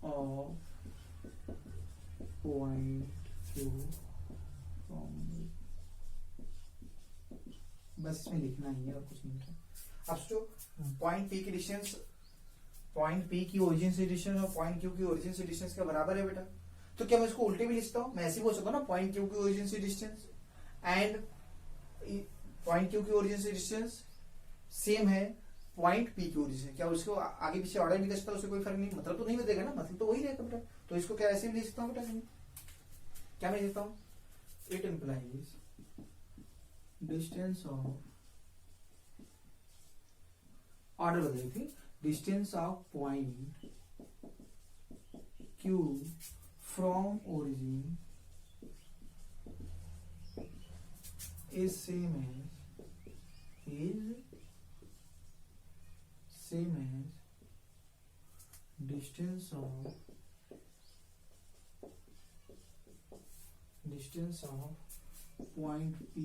of point Q from, बस इसमें लिखना ही है और कुछ नहीं है। अब जो पॉइंट P की डिस्टेंस, पॉइंट P की ओरिजिन से डिस्टेंस और पॉइंट Q की ओरिजिन से डिस्टेंस के बराबर है बेटा। तो क्या मैं इसको उल्टे भी लिखता हूँ, मैं ऐसे बोल सकता हूँ ना, पॉइंट Q की ओरिजिन से डिस्टेंस एंड पॉइंट Q की ओरिजिन से डिस्टेंस सेम है पॉइंट P की ओरिजिन से। क्या उसको आगे पीछे ऑर्डर नहीं कर सकता, उससे कोई फर्क नहीं, मतलब तो नहीं बदलेगा ना, मतलब तो वही रहेगा बेटा। तो इसको क्या ऐसे भी लिख सकता हूँ बेटा, क्या मैं लिखता हूँ, it implies distance of, order बदली थी, distance of point Q from origin is same as distance of point P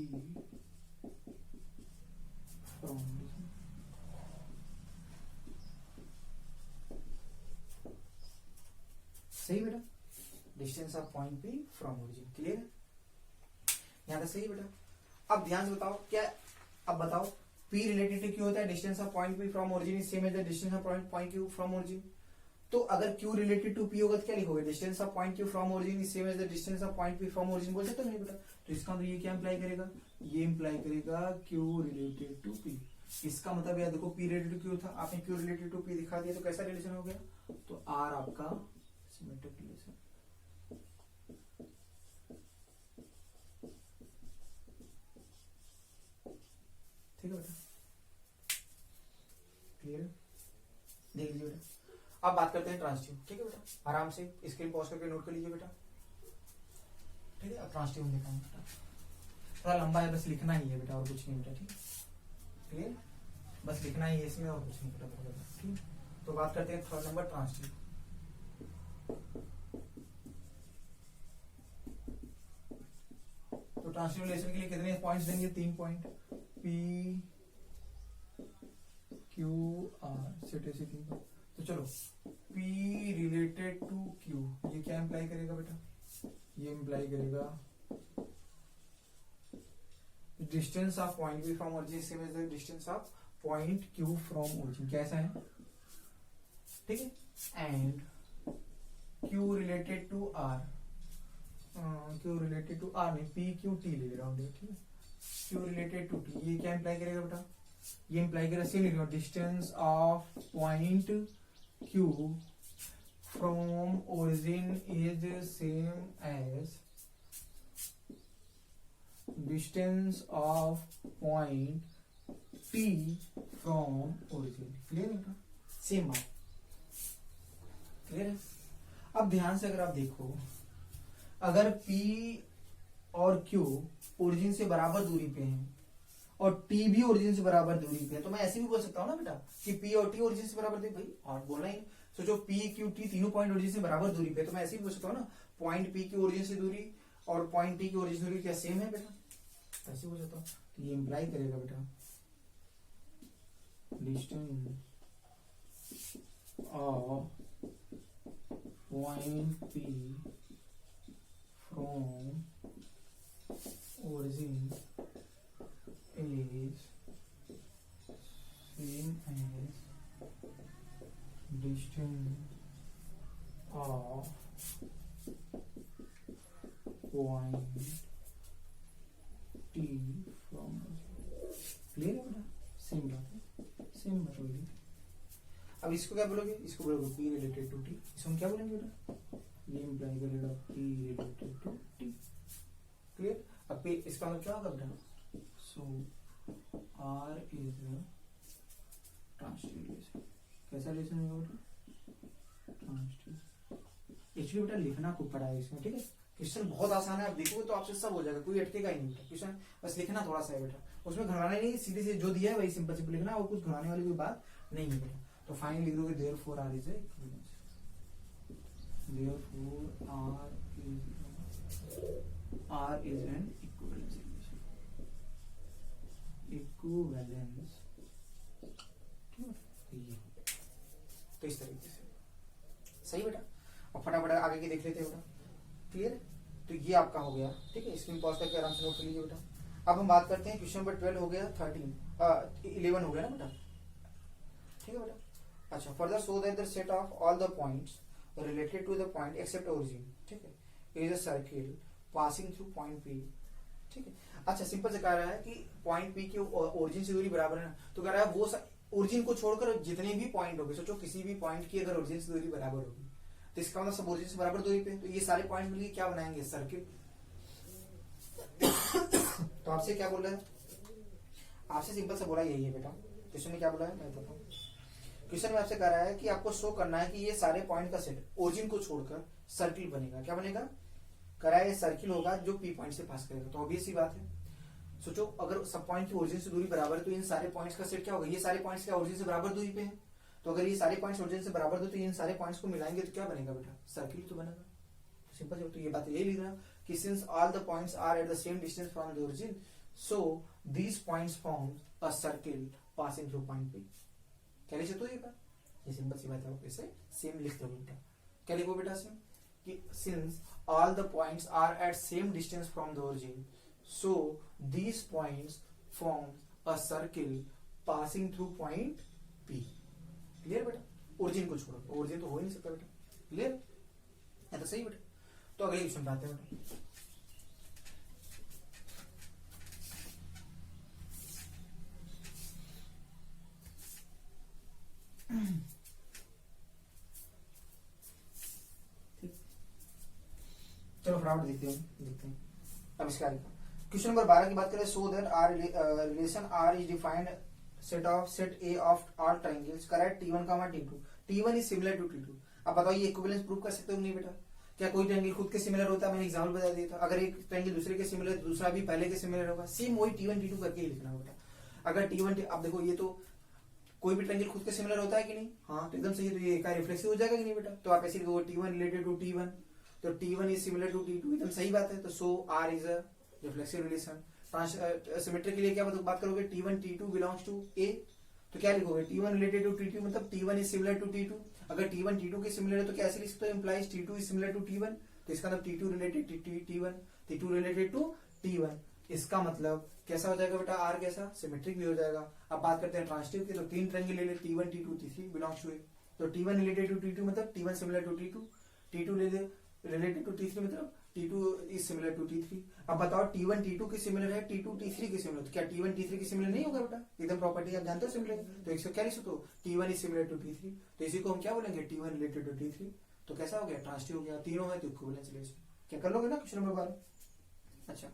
from origin। सही बेटा, distance of point P from origin. Clear है, यहाँ तक सही बेटा। अब ध्यान से बताओ, क्या अब बताओ P रिलेटेड टू Q होता है, distance of point P from origin is same as the distance of point Q from origin. तो अगर Q रिलेटेड टू P होगा तो क्या लिखोगे, distance of point Q from origin is same as the distance of point P from origin, बोल सकते हो नहीं बेटा। तो इसका मतलब ये क्या इंप्लाई करेगा, ये इंप्लाई करेगा Q रिलेटेड टू P। इसका मतलब यार देखो P रिलेटेड टू Q था, आपने Q रिलेटेड टू P दिखा दिया, तो कैसा रिलेशन हो गया, तो R आपका सिमेट्रिक रिलेशन। ठीक है बेटा, क्लियर, देख लीजिए बेटा। अब बात करते हैं ट्रांजिटिव। ठीक है बेटा, आराम से स्क्रीन पॉज करके नोट कर लीजिए बेटा। ठीक है, अब ट्रांजिटिव देखा बेटा। थोड़ा लंबा है, बस लिखना ही है बेटा और कुछ नहीं बेटा, ठीक है, क्लियर, बस लिखना ही है इसमें और कुछ नहीं बेटा, ठीक है। तो बात करते हैं थर्ड नंबर ट्रांसटिव। तो ट्रांसटिव रिलेशन के लिए कितने पॉइंट्स देंगे, 3 point, P Q R, set ऐसे 3 पॉइंट। तो चलो P रिलेटेड टू Q, ये क्या इंप्लाई करेगा बेटा, ये इंप्लाई करेगा distance of point P from origin same as the distance of point Q from origin, कैसा है, ठीक है। And Q related to R, Q related to R नहीं, P Q T ले रहा हूँ, ठीक है। Q रिलेटेड टू T, ये क्या इंप्लाई करेगा बेटा, ये इंप्लाई करेगा सेम लिख रहा हूँ, distance of point Q from origin is same as distance of point P from origin, clear है, सेम बात, क्लियर है। अब ध्यान से अगर आप देखो, अगर P और Q ओरिजिन से बराबर दूरी पे हैं और T भी ओरिजिन से बराबर दूरी पे है, तो मैं ऐसे भी बोल सकता हूँ ना बेटा कि P और T ओरिजिन से बराबर दूरी, भाई और बोलना ही, सोचो P Q T तीनों पॉइंट ओरिजिन से बराबर दूरी पे, तो मैं ऐसे भी बोल सकता हूँ ना, पॉइंट P की ओरिजिन से दूरी और पॉइंट T की ओरिजिन से दूरी क्या सेम है बेटा, ऐसे बोल सकता हूँ। तो ये इंप्लाई करेगा बेटा distance of point P from origin is same as distance of point T from, clear है बेटा, सेम बात है, सेम बात होगी। अब इसको क्या बोलोगे, इसको बोलोगे P रिलेटेड टू T, इसको हम क्या बोलेंगे बेटा, ये इंप्लाई करेगा P related to T, clear. अब P इसका मतलब क्या होगा बेटा, so R is a transitive relation, कैसा रिलेशन होगा बेटा, ट्रांसटिव। एक्चुअली बेटा लिखना खूब पड़ा है इसमें, ठीक है, क्वेश्चन बहुत आसान है, आप देखोगे तो आपसे सब हो जाएगा, कोई अटकेगा ही नहीं बेटा, क्वेश्चन बस लिखना थोड़ा सा है बेटा, उसमें घबराना नहीं, सीधे से जो दिया है वही सिंपल सिंपल लिखना, और कुछ घबराने वाली कोई बात नहीं है बेटा। तो फाइनल लिख दोगे therefore R is equivalence, therefore R is an equivalence relation, equivalence, तो इस तरीके से सही बेटा। और फटाफट आगे की देख लेते हैं बेटा, क्लियर। तो ये आपका हो गया, ठीक है, स्क्रीन पॉज करके आराम से नोट कर लीजिए बेटा। अब हम बात करते हैं क्वेश्चन नंबर 12 हो गया, 11 हो गया ना बेटा, ठीक है बेटा। अच्छा, further show that the set of all the points related to the point except origin, ठीक है, is a circle passing through point P, ठीक है। अच्छा, सिंपल से कह रहा है कि पॉइंट P की ओरिजिन से दूरी बराबर है ना, तो कह रहा है वो ओरिजिन को छोड़कर जितने भी पॉइंट होंगे, सोचो किसी भी पॉइंट की अगर ओरिजिन से दूरी बराबर होगी, तो इसका मतलब सब ओरिजिन से बराबर दूरी पे, तो ये सारे पॉइंट मिलके क्या बनाएंगे, सर्किल। तो आपसे क्या बोल रहा है, आपसे सिंपल से बोला यही है बेटा, क्वेश्चन में क्या बोला है मैं बताता हूँ। क्वेश्चन में आपसे कह रहा है कि आपको शो करना है कि ये सारे पॉइंट का सेट ओरिजिन को छोड़कर सर्किल बनेगा, क्या बनेगा, कह रहा है ये सर्किल होगा जो P पॉइंट से पास करेगा। तो ऑब्वियस सी बात है, सोचो अगर सब पॉइंट की ओरिजिन से दूरी बराबर है, तो इन सारे पॉइंट्स का सेट क्या होगा, ये सारे पॉइंट्स क्या ओरिजिन से बराबर दूरी पे है, तो अगर ये सारे पॉइंट्स ओरिजिन से बराबर दूरी, तो इन सारे पॉइंट्स को मिलाएंगे तो क्या बनेगा बेटा, सर्किल तो बनेगा। सिंपल, तो ये बात यही लिख रहा कि since all the points are at the same distance from the origin, so these points form a circle passing through point P। क्या लिख सकते हो ये सिंपल सी बात है, आप इसे सेम लिख दो बेटा। क्या लिखो बेटा सेम, कि since all the points are at same distance from the origin, so these points form a circle passing through point P। Clear बेटा, ओरिजिन को छोड़ो, ओरिजिन तो हो ही नहीं सकता बेटा, क्लियर है तो सही बेटा। तो अगले क्वेश्चन पे आते हैं बेटा। चलो फटाफट देखते हैं आविष्कार का। क्वेश्चन नंबर 12 की बात करें, so that R relation R is defined set A of R triangles correct T1, T2 is similar to T2। अब बताओ ये इक्विवेलेंस प्रूव कर सकते हो नहीं बेटा, क्या कोई ट्रायंगल खुद के सिमिलर होता है? मैंने एग्जाम्पल बता दिया था। अगर एक ट्रायंगल दूसरे के सिमिलर है, दूसरा भी पहले के सिमिलर होगा। सेम वही T1 T2 करके ही लिखना होगा। अगर T1 आप देखो, ये तो कोई भी ट्रायंगल खुद के सिमिलर होता है कि नहीं? हाँ, तो एकदम सही है। तो ये का रिफ्लेक्सिव हो जाएगा कि नहीं बेटा? तो आप ऐसे लिखोगे T1 रिलेटेड टू T1, तो T1 is similar to T2, एकदम सही बात है। तो सो R is a reflexive relation. Symmetry के लिए क्या बात करोगे? T1 T2 belongs to A, तो क्या लिखोगे? T1 रिलेटेड टू T2 मतलब T1 is similar to T2। अगर T1 T2 के सिमिलर है तो कैसे लिख सकते हो? Implies T2 is similar to T1, तो इसका मतलब T2 related T1, T2 related to T1। इसका मतलब कैसा हो जाएगा बेटा? R कैसा? सिमेट्रिक भी हो जाएगा। अब बात करते हैं ट्रांजिटिव की, तो तीन ट्रायंगल ले ले, T1 T2 T3 belongs to A, तो T1 रिलेटेड टू T2 मतलब T1 similar to T2, T2 related to T3 मतलब T2 is similar to T3। अब बताओ T1 T2 के सिमिलर है, T2 T3 के सिमिलर, तो क्या T1 T3 के सिमिलर नहीं होगा बेटा? एकदम प्रॉपर्टी आप जानते हो सिमिलर, तो इसको क्या लिख सकते हो? T1 is similar to T3, तो इसी को हम क्या बोलेंगे? T1 related to T3। तो कैसा हो गया? ट्रांजिटिव हो गया। तीनों है तो इक्विवेलेंस रिलेशन। क्या कर लोगे ना क्वेश्चन नंबर 12? अच्छा,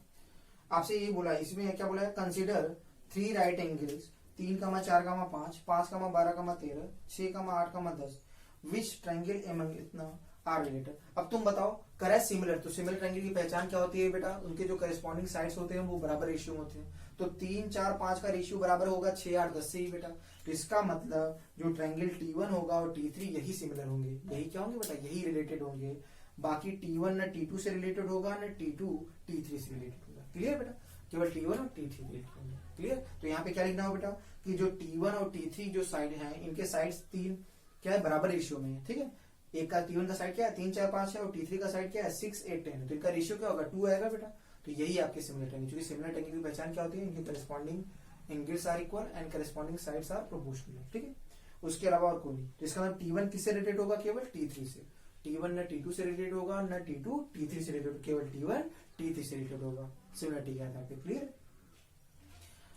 आपसे ये बोला, इसमें क्या बोला है? कंसीडर 3 राइट एंगल्स 3, 4, 5, 5, 12, 13, 6, 8, 10 विच ट्रायंगल एमंग इतना आर रिलेटेड। अब तुम बताओ, करे सिमिलर, तो सिमिलर ट्रायंगल की पहचान क्या होती है बेटा? उनके जो करस्पॉन्डिंग साइड्स होते हैं वो बराबर रेशियो होते हैं। तो 3, 4, 5 का रेशियो बराबर होगा 6, 8, 10 से ही बेटा। तो इसका मतलब जो ट्रायंगल T1 होगा और T3 यही सिमिलर होंगे। यही क्या होंगे बेटा? यही रिलेटेड होंगे। बाकी T1 न T2 से रिलेटेड होगा, न T2 T3 से रिलेटेड होगा। क्लियर बेटा? केवल T1 और T3 रिलेटेड होंगे। क्लियर? तो यहाँ पे क्या लिखना हो बेटा? कि जो T1 और T3 जो साइड है, इनके साइड्स 3 क्या है? बराबर रेशियो में है। ठीक है, एक का T1 का साइड क्या है? 3, 4, 5 है, और T3 का साइड क्या है? 6, 8, 10 है। तो इनका रेशियो क्या होगा? 2 आएगा बेटा। तो यही आपके सिमिलर ट्रायंगल। क्योंकि सिमिलर ट्रायंगल की पहचान क्या होती है? इनके corresponding angles are equal and corresponding sides are proportional. ठीक है, उसके अलावा और कोई नहीं। तो इसका मतलब T1 किससे रिलेटेड होगा? केवल T3 से। T1 न T2 से रिलेटेड होगा, न T2 T3 से रिलेटेड, केवल T1 T3 से रिलेटेड होगा सिमिलरिटी के आधार पे। क्लियर?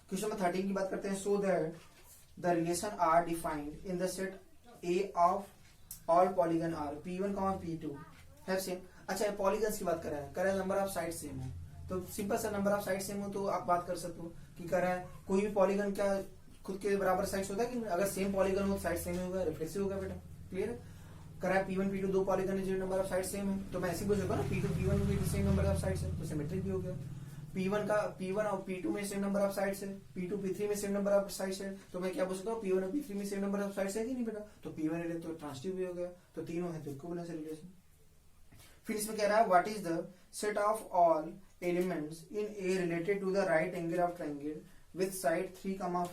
क्वेश्चन नंबर 13 की बात करते हैं। So that the relation R defined in the set A of all polygon R P1, P2 have same. अच्छा, पॉलीगन्स की बात कर रहा है, नंबर ऑफ साइड सेम हो, तो सिंपल सा नंबर ऑफ साइड सेम हो तो आप बात कर सकते हो कि कर रहा है कोई भी पॉलीगन क्या खुद के बराबर साइड्स होता है कि अगर सेम पॉलीगन हो साइड सेम होगा, रिफ्लेक्सिव होगा बेटा। क्लियर है? कर रहा है P1 P2 दो पॉलीगन है जो नंबर ऑफ साइड सेम है, तो मैं ऐसे ही बोल सकता हूं ना P2 P1 में सेम नंबर ऑफ साइड्स है, तो सिमेट्रिक भी हो गया। P1 और P2 में सेम नंबर ऑफ साइड्स है, P2 P3 में सेम नंबर ऑफ साइड्स है, तो मैं क्या बोल सकता हूँ? P1 और P3 में सेम नंबर ऑफ साइड्स है कि नहीं बेटा? तो P1 रिलेटेड तो ट्रांजिटिव भी हो गया। तो तीनों है तो इक्विवेलेंस रिलेशन। फिर इसमें कह रहा है what is the set of all elements in A related to the right angle of triangle with side 3, 4,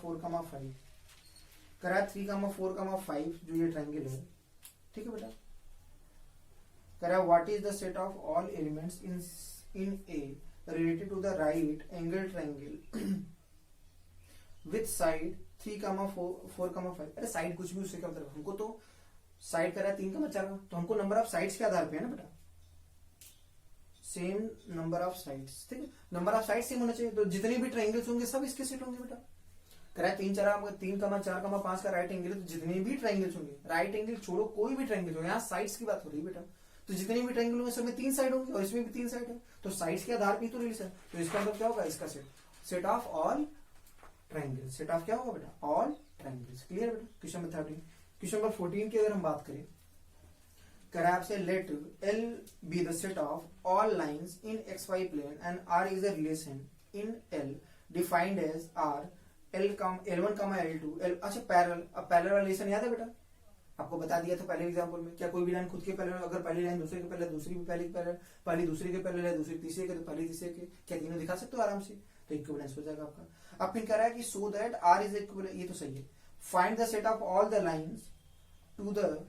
5। कह रहा है 3, 4, 5 जो ये ट्रायंगल है। ठीक है बेटा? कह रहा है what is the set of all elements in A related to the right angle triangle with side 3, 4, 5। अरे साइड कुछ भी, उससे क्या मतलब? हमको तो साइड करा है 3, 4, तो हमको नंबर ऑफ साइड्स के आधार पे है ना बेटा, सेम नंबर ऑफ साइड्स। ठीक है, नंबर ऑफ साइड सेम होना चाहिए, तो जितने भी ट्रायंगल्स होंगे सब इसके सेट होंगे बेटा। करा है 3, 4, 5 का राइट एंगल है, तो जितने भी ट्रायंगल्स होंगे, राइट एंगल छोड़ो कोई भी ट्रायंगल होगा, यहाँ साइड्स की बात हो रही है बेटा, तो जितने भी ट्रायंगल होंगे सब में 3 साइड होंगे और इसमें भी 3 साइड है, तो साइड्स के आधार पर तो रिलेशन। तो इसका मतलब क्या होगा? इसका set of all triangles. Set of क्या होगा बेटा? All triangles. क्लियर बेटा? Question number 13। क्वेश्चन नंबर 14 की अगर हम बात करें, करा आपसे let L be the set of all lines in XY plane and R is a relation in L defined as R L1, L2 अच्छा पैरेलल। अब पैरेलल रिलेशन याद है बेटा? आपको बता दिया था पहले एग्जांपल में। क्या कोई भी लाइन खुद के पैरेलल, अगर पहली लाइन दूसरे के पैरेलल, दूसरी भी पहली पैरेलल, पहली दूसरे के पैरेलल है, दूसरी तीसरे के, तो पहली तीसरे के, क्या तीनों दिखा सकते हो आराम से? तो इक्विवेलेंस हो जाएगा आपका। अब फिर कह रहा है कि so that R is equivalent, ये तो सही है। Find the set of all the lines to the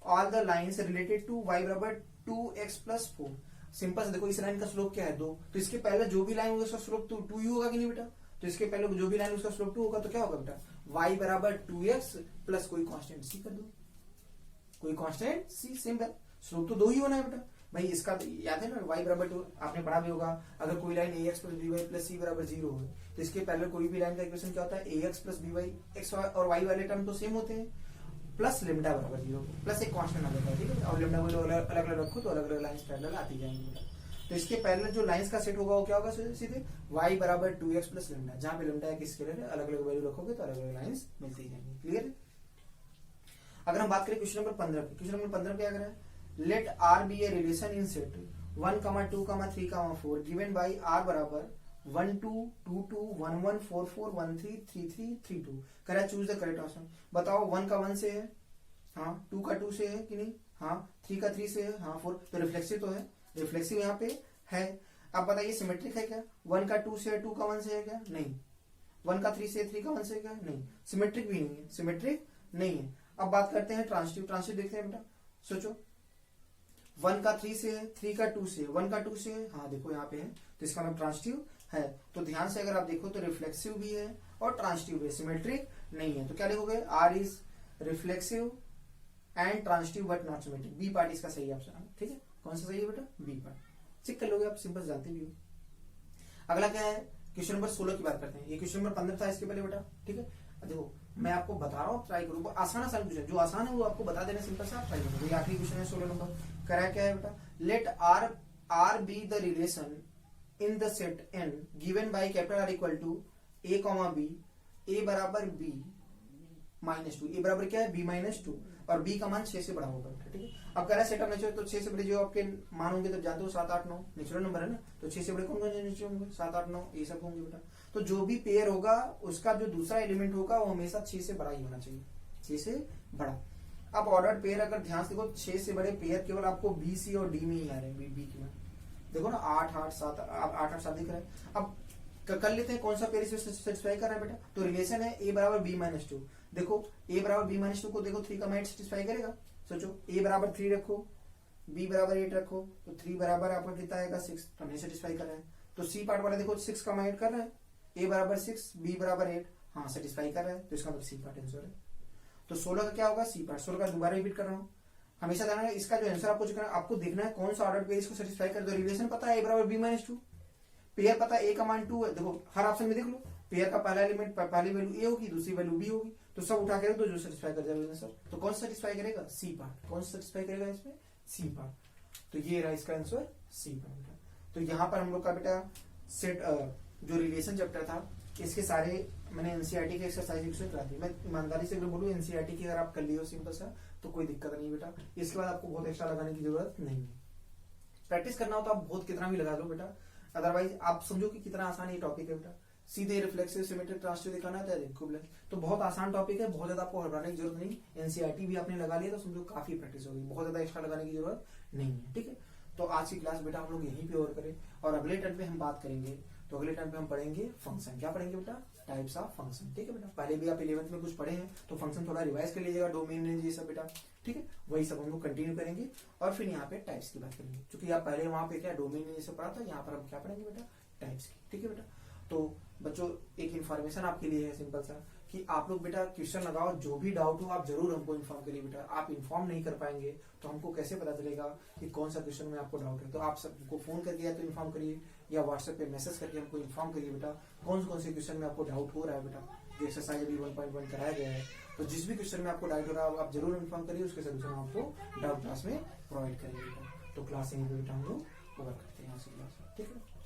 all the lines related to y बराबर 2x + 4। सिंपल से देखो, इस लाइन का स्लोप क्या है? 2, तो इसके पहले जो भी लाइन होगा उसका स्लोप 2 ही होगा कि नहीं बेटा? तो इसके पहले जो भी लाइन उसका स्लोप 2 होगा, तो क्या होगा बेटा? y बराबर 2x प्लस कोई कांस्टेंट c कर दो, कोई कांस्टेंट c। सिंपल, स्लोप तो 2 ही होना है बेटा भाई। इसका याद है ना, y बराबर 2 आपने पढ़ा भी होगा। अगर कोई लाइन ax + by + c बराबर 0 है, तो इसके पहले कोई भी लाइन का इक्वेशन क्या होता है? ax + by, x और y वाले टर्म तो सेम होते हैं, प्लस लैम्डा बराबर 0, प्लस एक कांस्टेंट आ जाता है। ठीक है, और लैम्डा को अलग अलग रखो तो अलग अलग लाइंस पैरेलल आती जाएंगी बेटा। तो इसके पहले जो लाइंस का सेट होगा वो क्या होगा? सीधे y बराबर 2x + लैम्डा, जहां पे लैम्डा एक स्केलर है, अलग अलग वैल्यू रखोगे तो अलग अलग लाइंस मिलती जाएंगी। क्लियर है? अगर हम बात करें क्वेश्चन नंबर 15 की, क्वेश्चन नंबर 15 क्या कर रहा है? Let R be a relation in set 1, 2, 3, 4 given by R बराबर 1, 2, 2, 2, 1, 1, 4, 4, 1, 3, 3, 3, 3, 2। Correct, choose the correct option. बताओ 1 का 1 से है, हाँ 2 का 2 से है कि नहीं, हाँ 3 का 3 से है, हाँ 4, तो रिफ्लेक्सिव तो है, रिफ्लेक्सिव यहाँ पे है। अब बताइए सिमेट्रिक है क्या, 1 का 2 से है, 2 का 1 से है क्या, नहीं। 1 का 3 से, 3 का 1 से है क्या, नहीं। सिमेट्रिक भी नहीं है, सिमेट्रिक नहीं है। अब बात करते हैं ट्रांसिटिव, ट्रांसिटिव देखते हैं बेटा, सोचो 1 का 3 से है, 3 का 2 से, 1 का 2 से है, हाँ देखो यहाँ पे है, तो इसका मतलब ट्रांसिटिव है। तो ध्यान से अगर आप देखो तो रिफ्लेक्सिव भी है और ट्रांसिटिव भी है, सिमेट्रिक नहीं है। तो क्या लिखोगे, R is reflexive and transitive but not symmetric. B part इसका सही ऑप्शन है, ठीक है। कौन सा सही है बेटा, बी पार्ट। चेक कर लोगे आप, सिंपल जानते भी हो। अगला क्या है, क्वेश्चन नंबर 16 की बात करते हैं। ये क्वेश्चन नंबर 15 था इसके पहले बेटा, ठीक है। देखो मैं आपको बता रहा हूँ, ट्राई करो, आसान आसान क्वेश्चन, जो आसान है वो आपको बता देना, सिंपल सा ट्राई करो। ये आखिरी क्वेश्चन है 16 नंबर। करा क्या है बेटा, let R be the relation in the set N given by capital R equal to a comma b, a बराबर बी माइनस 2, ए बराबर क्या है, बी माइनस 2, और बी का मान 6 से बड़ा होगा, ठीक है। अब कह रहा है सेट ऑफ नेचुरल, तो 6 से बड़े जो आपके मान होंगे तो जानते हो 7, 8, 9 नेचुरल नंबर है ना, तो 6 से बड़े कौन कौन से नेचुरल होंगे, 7, 8, 9 ये सब होंगे बेटा। तो जो भी पेयर होगा उसका जो दूसरा एलिमेंट होगा वो हमेशा 6 से बड़ा ही होना चाहिए, 6 से बड़ा। अब ऑर्डर पेयर अगर ध्यान से देखो, 6 से बड़े पेयर केवल आपको बी, सी और डी में ही आ रहे हैं, बी की में देखो ना 8, 8, 7, 8, 8, 7 दिख रहा है। अब कर लेते हैं कौन सा पेयर इसे सेटिस्फाई कर रहा है बेटा, तो रिलेशन है ए बराबर बी माइनस 2। देखो ए बराबर बी माइनस 2 को देखो 3 का माइट सेटिस्फाई करेगा। सोचो ए बराबर 3 रखो, बी बराबर 8 रखो, तो 3 बराबर आपका कितना आएगा 6, तो नहीं सेटिस्फाई कर रहा है। तो सी पार्ट वाला देखो 6 का माइट कर रहा है, ए बराबर 6, बी बराबर 8, हाँ सेटिस्फाई कर रहा है, तो इसका मतलब सी पार्ट आंसर है। तो 16 का क्या होगा, सी पार्ट। 16 का दोबारा रिपीट कर रहा हूँ, हमेशा ध्यान रखना इसका जो आंसर आपको चुका आपको देखना है कौन सा ऑर्डर पेयर इसको सेटिस्फाई कर दो। रिलेशन पता है ए बराबर बी माइनस 2, पेयर पता है ए का मान 2 है। देखो हर ऑप्शन में देख लो, पेयर का पहला एलिमेंट पहली वैल्यू ए होगी, दूसरी वैल्यू बी होगी, तो सब उठा के तो जो सेटिस्फाई कर जाएगा आंसर। तो कौन सा सेटिस्फाई करेगा, सी पार्ट। कौन सा सेटिस्फाई करेगा इसमें, सी पार्ट। तो ये रहा इसका आंसर, सी पार्ट। तो यहाँ पर हम लोग का बेटा सेट जो रिलेशन चैप्टर था इसके सारे मैंने एनसीईआरटी के एक्सरसाइज करा दी। मैं ईमानदारी से अगर बोलूँ एनसीईआरटी की अगर आप कर लियो सिंपल सा तो कोई दिक्कत नहीं बेटा। इसके बाद आपको बहुत एक्स्ट्रा लगाने की जरूरत नहीं है। प्रैक्टिस करना हो तो आप बहुत कितना भी लगा लो बेटा, अदरवाइज आप समझो कि कितना आसान ये टॉपिक है बेटा। सीधे रिफ्लेक्सिव सिमेट्रिक ट्रांसिटिव दिखाना है तो बहुत आसान टॉपिक है, बहुत ज्यादा आपको घबराने की जरूरत नहीं। एनसीईआरटी भी आपने लगा लिया तो समझो काफी प्रैक्टिस होगी, बहुत ज्यादा एक्स्ट्रा लगाने की जरूरत नहीं है, ठीक है। तो आज की क्लास बेटा हम लोग यहीं पे ओवर करें और अगले टर्म पे हम बात करेंगे। तो अगले टाइम पे हम पढ़ेंगे फंक्शन। क्या पढ़ेंगे बेटा, टाइप्स ऑफ फंक्शन, ठीक है बेटा। पहले भी आप 11th में कुछ पढ़े हैं तो फंक्शन थोड़ा रिवाइज कर लीजिएगा, डोमेन रेंज ये सब बेटा, ठीक है। वही सब हम लोग कंटिन्यू करेंगे और फिर यहाँ पे टाइप्स की बात करेंगे। क्योंकि आप पहले वहां पे क्या डोमेन रेंज ये सब पढ़ा था, यहाँ पर हम क्या पढ़ेंगे बेटा, टाइप्स की, ठीक है बेटा। तो बच्चों एक इन्फॉर्मेशन आपके लिए है सिंपल सा कि आप लोग बेटा क्वेश्चन लगाओ, जो भी डाउट हो आप जरूर हमको इन्फॉर्म करिए बेटा। आप इन्फॉर्म नहीं कर पाएंगे तो हमको कैसे पता चलेगा कि कौन सा क्वेश्चन में आपको डाउट है। तो आप सबको फोन करके या तो इन्फॉर्म करिए या व्हाट्सएप पे मैसेज करके हमको इन्फॉर्म करिए बेटा कौन से क्वेश्चन में आपको डाउट हो रहा है बेटा। जो एक्सरसाइज अभी 1.1 कराया गया है तो जिस भी क्वेश्चन में आपको डाउट हो रहा है आप जरूर इन्फॉर्म करिए, उसके सोल्यूशन आपको डाउट क्लास में प्रोवाइड करेंगे बेटा। तो क्लास यहीं पे बेटा हम लोग ओवर करते हैं यहाँ से क्लास, ठीक है।